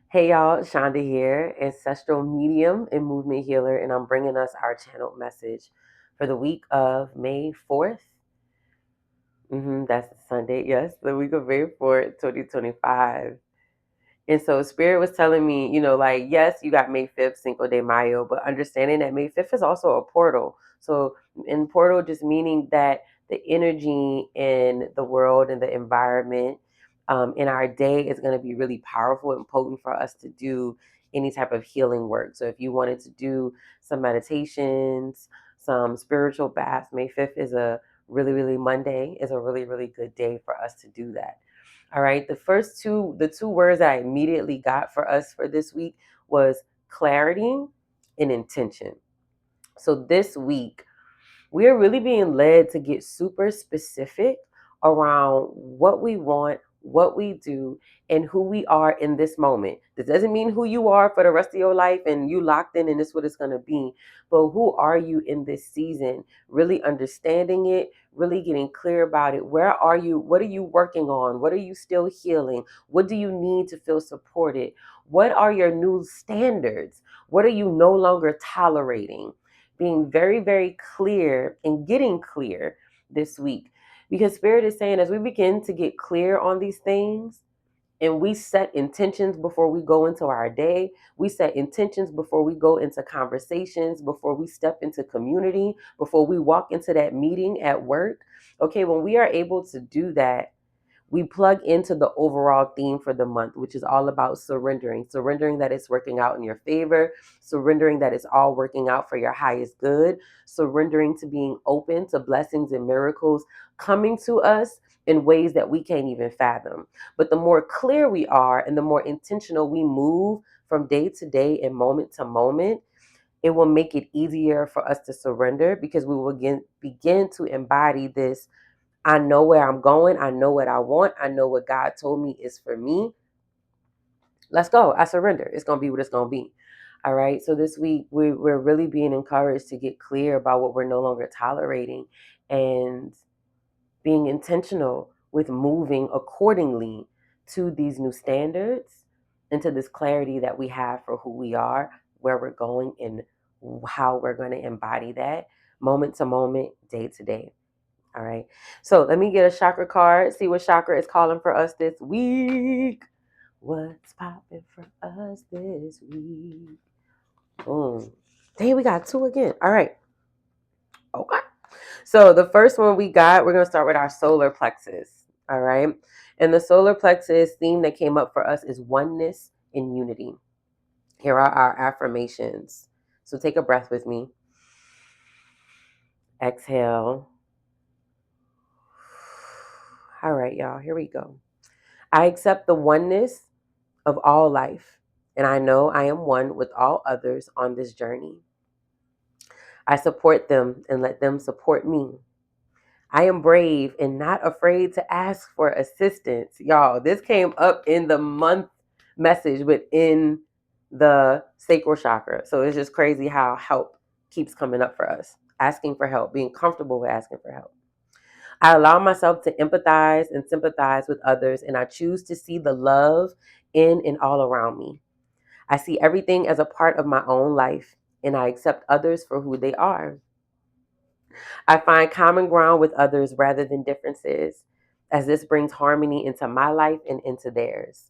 Hey y'all, Shanda here, Ancestral medium and movement healer, and I'm bringing us our channeled message for the week of May 4th. That's Sunday, yes, the week of May 4th, 2025. And so Spirit was telling me, yes, you got May 5th, Cinco de Mayo, but understanding that May 5th is also a portal. So in portal just meaning that the energy in the world and the environment in our day is going to be really powerful and potent for us to do any type of healing work. So if you wanted to do some meditations, some spiritual baths, May 5th is a really, really Monday, is a really, really good day for us to do that. All right. The two words I immediately got for us for this week was clarity and intention. So this week, we are really being led to get super specific around what we want, what we do, and who we are in this moment. This doesn't mean who you are for the rest of your life and you locked in and this is what it's going to be, but who are you in this season? Really understanding it, really getting clear about it. Where are you? What are you working on? What are you still healing? What do you need to feel supported? What are your new standards? What are you no longer tolerating? Being very, very clear and getting clear this week. Because Spirit is saying, as we begin to get clear on these things and we set intentions before we go into our day, we set intentions before we go into conversations, before we step into community, before we walk into that meeting at work. Okay, when we are able to do that, we plug into the overall theme for the month, which is all about surrendering that it's working out in your favor, surrendering that it's all working out for your highest good, surrendering to being open to blessings and miracles coming to us in ways that we can't even fathom. But the more clear we are and the more intentional we move from day to day and moment to moment, it will make it easier for us to surrender because we will begin to embody this. I know where I'm going. I know what I want. I know what God told me is for me. Let's go. I surrender. It's going to be what it's going to be. All right. So this week, we're really being encouraged to get clear about what we're no longer tolerating and being intentional with moving accordingly to these new standards and to this clarity that we have for who we are, where we're going, and how we're going to embody that moment to moment, day to day. All right. So let me get a chakra card, see what chakra is calling for us this week. What's popping for us this week? Boom. Dang, we got two again. All right. Okay. So the first one we're going to start with our solar plexus. All right. And the solar plexus theme that came up for us is oneness and unity. Here are our affirmations. So take a breath with me. Exhale. All right, y'all. Here we go. I accept the oneness of all life, and I know I am one with all others on this journey. I support them and let them support me. I am brave and not afraid to ask for assistance. Y'all, this came up in the month message within the sacral chakra. So it's just crazy how help keeps coming up for us. Asking for help, being comfortable with asking for help. I allow myself to empathize and sympathize with others, and I choose to see the love in and all around me. I see everything as a part of my own life, and I accept others for who they are. I find common ground with others rather than differences, as this brings harmony into my life and into theirs.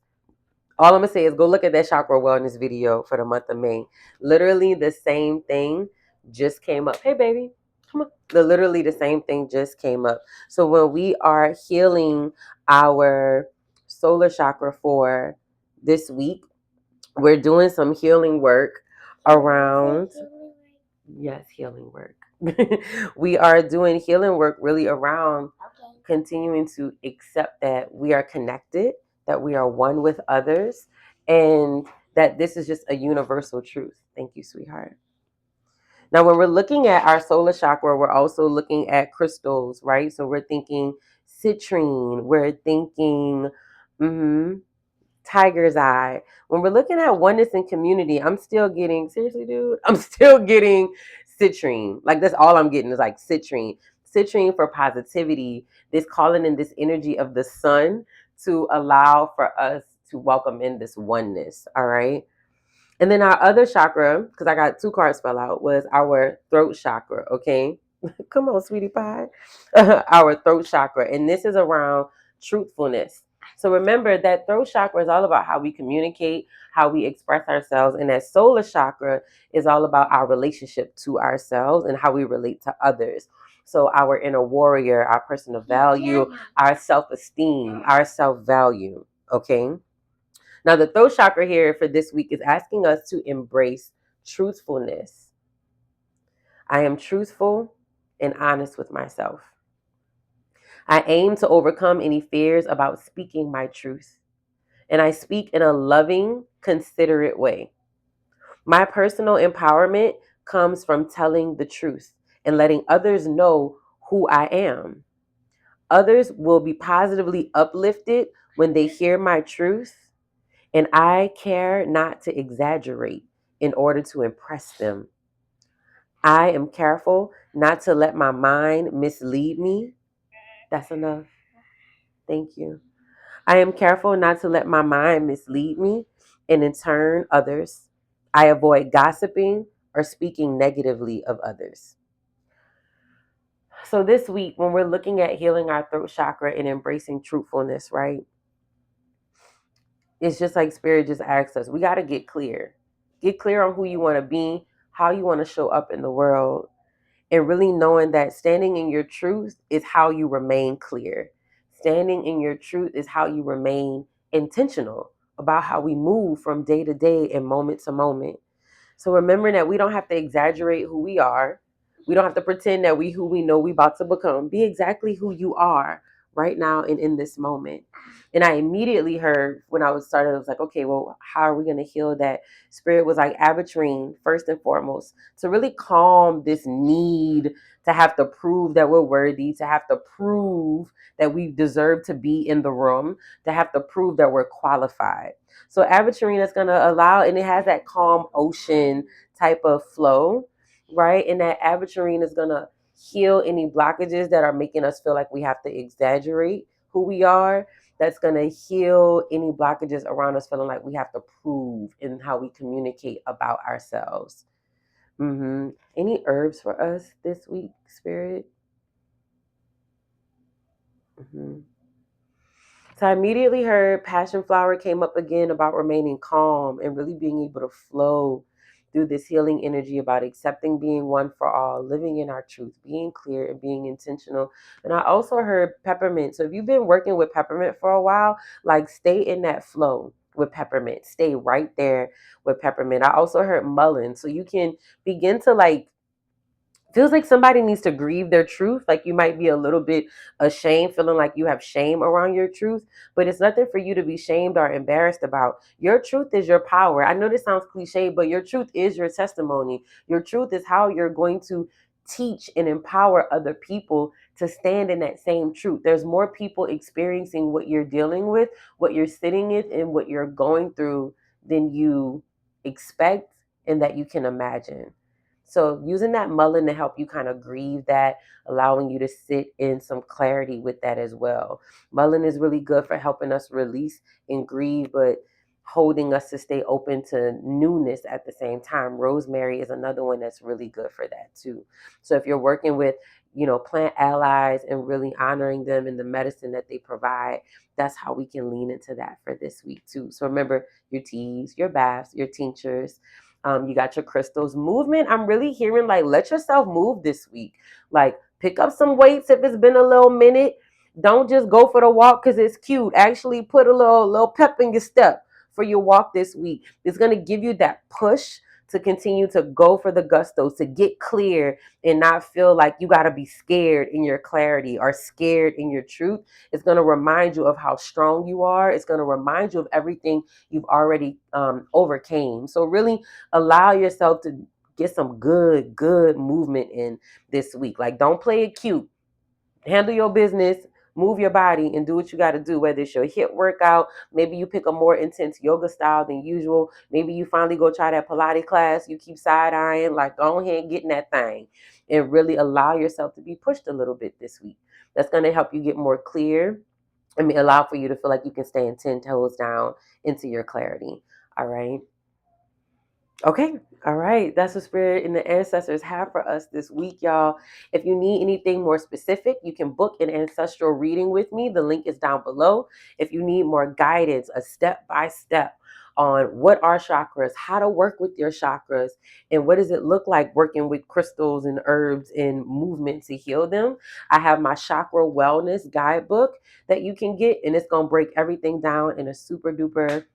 All I'm going to say is go look at that chakra wellness video for the month of May. Literally the same thing just came up. Hey, baby, come on. Literally the same thing just came up. So when we are healing our solar chakra for this week, we're doing some healing work around, yes, healing work. We are doing healing work really around continuing to accept that we are connected, that we are one with others, and that this is just a universal truth. Thank you, sweetheart. Now, when we're looking at our solar chakra, we're also looking at crystals, right? So we're thinking citrine, we're thinking tiger's eye. When we're looking at oneness and community, I'm still getting, seriously, dude, I'm still getting citrine. Like, that's all I'm getting is like citrine. Citrine for positivity, this calling in this energy of the sun to allow for us to welcome in this oneness. All right. And then our other chakra, because I got two cards fell out, was our throat chakra. Okay. Come on, sweetie pie. Our throat chakra. And this is around truthfulness. So remember that throat chakra is all about how we communicate, how we express ourselves. And that solar chakra is all about our relationship to ourselves and how we relate to others. So our inner warrior, our personal value, our self-esteem, our self-value. Okay. Now, the throat chakra here for this week is asking us to embrace truthfulness. I am truthful and honest with myself. I aim to overcome any fears about speaking my truth, and I speak in a loving, considerate way. My personal empowerment comes from telling the truth and letting others know who I am. Others will be positively uplifted when they hear my truth, and I care not to exaggerate in order to impress them. I am careful not to let my mind mislead me. That's enough. Thank you. I am careful not to let my mind mislead me and in turn others. I avoid gossiping or speaking negatively of others. So this week, when we're looking at healing our throat chakra and embracing truthfulness, right? It's just like Spirit just asked us. We got to get clear. Get clear on who you want to be, how you want to show up in the world, and really knowing that standing in your truth is how you remain clear. Standing in your truth is how you remain intentional about how we move from day to day and moment to moment. So remembering that we don't have to exaggerate who we are. We don't have to pretend that we who we know we about to become. Be exactly who you are right now and in this moment. And I immediately heard when I was started, I was like, okay, well, how are we going to heal that? Spirit was like aventurine, first and foremost, to really calm this need to have to prove that we're worthy, to have to prove that we deserve to be in the room, to have to prove that we're qualified. So aventurine is going to allow, and it has that calm ocean type of flow, right? And that aventurine is going to heal any blockages that are making us feel like we have to exaggerate who we are. That's going to heal any blockages around us feeling like we have to prove in how we communicate about ourselves. Any herbs for us this week, Spirit? Mm-hmm. So I immediately heard Passion Flower came up again about remaining calm and really being able to flow through this healing energy about accepting being one for all, living in our truth, being clear and being intentional. And I also heard peppermint. So if you've been working with peppermint for a while, like stay in that flow with peppermint. Stay right there with peppermint. I also heard mullein. So you can begin to like feels like somebody needs to grieve their truth. Like you might be a little bit ashamed, feeling like you have shame around your truth, but it's nothing for you to be shamed or embarrassed about. Your truth is your power. I know this sounds cliche, but your truth is your testimony. Your truth is how you're going to teach and empower other people to stand in that same truth. There's more people experiencing what you're dealing with, what you're sitting in, and what you're going through than you expect and that you can imagine. So using that mullein to help you kind of grieve that, allowing you to sit in some clarity with that as well. Mullein is really good for helping us release and grieve, but holding us to stay open to newness at the same time. Rosemary is another one that's really good for that too. So if you're working with, plant allies and really honoring them and the medicine that they provide, that's how we can lean into that for this week too. So remember your teas, your baths, your tinctures, you got your crystals. Movement, I'm really hearing like let yourself move this week. Like pick up some weights if it's been a little minute. Don't just go for the walk because it's cute. Actually put a little pep in your step for your walk this week. It's going to give you that push to continue to go for the gusto, to get clear and not feel like you got to be scared in your clarity or scared in your truth. It's going to remind you of how strong you are. It's going to remind you of everything you've already overcame. So really allow yourself to get some good movement in this week. Like don't play it cute. Handle your business, move your body and do what you got to do, whether it's your hip workout, maybe you pick a more intense yoga style than usual, maybe you finally go try that Pilates class, you keep side eyeing, like go ahead and get in that thing and really allow yourself to be pushed a little bit this week. That's going to help you get more clear I mean, allow for you to feel like you can stand 10 toes down into your clarity. All right. Okay. All right. That's what Spirit and the ancestors have for us this week, y'all. If you need anything more specific, you can book an ancestral reading with me. The link is down below. If you need more guidance, a step by step on what are chakras, how to work with your chakras, and what does it look like working with crystals and herbs and movement to heal them, I have my chakra wellness guidebook that you can get, and it's going to break everything down in a super duper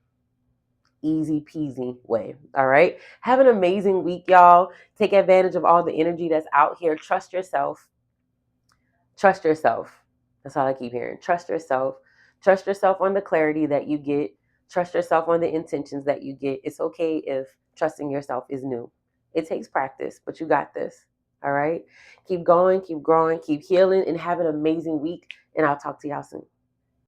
easy peasy way. All right. Have an amazing week, y'all. Take advantage of all the energy that's out here. Trust yourself. Trust yourself. That's all I keep hearing. Trust yourself. Trust yourself on the clarity that you get. Trust yourself on the intentions that you get. It's okay if trusting yourself is new. It takes practice, but you got this. All right. Keep going, keep growing, keep healing, and have an amazing week. And I'll talk to y'all soon.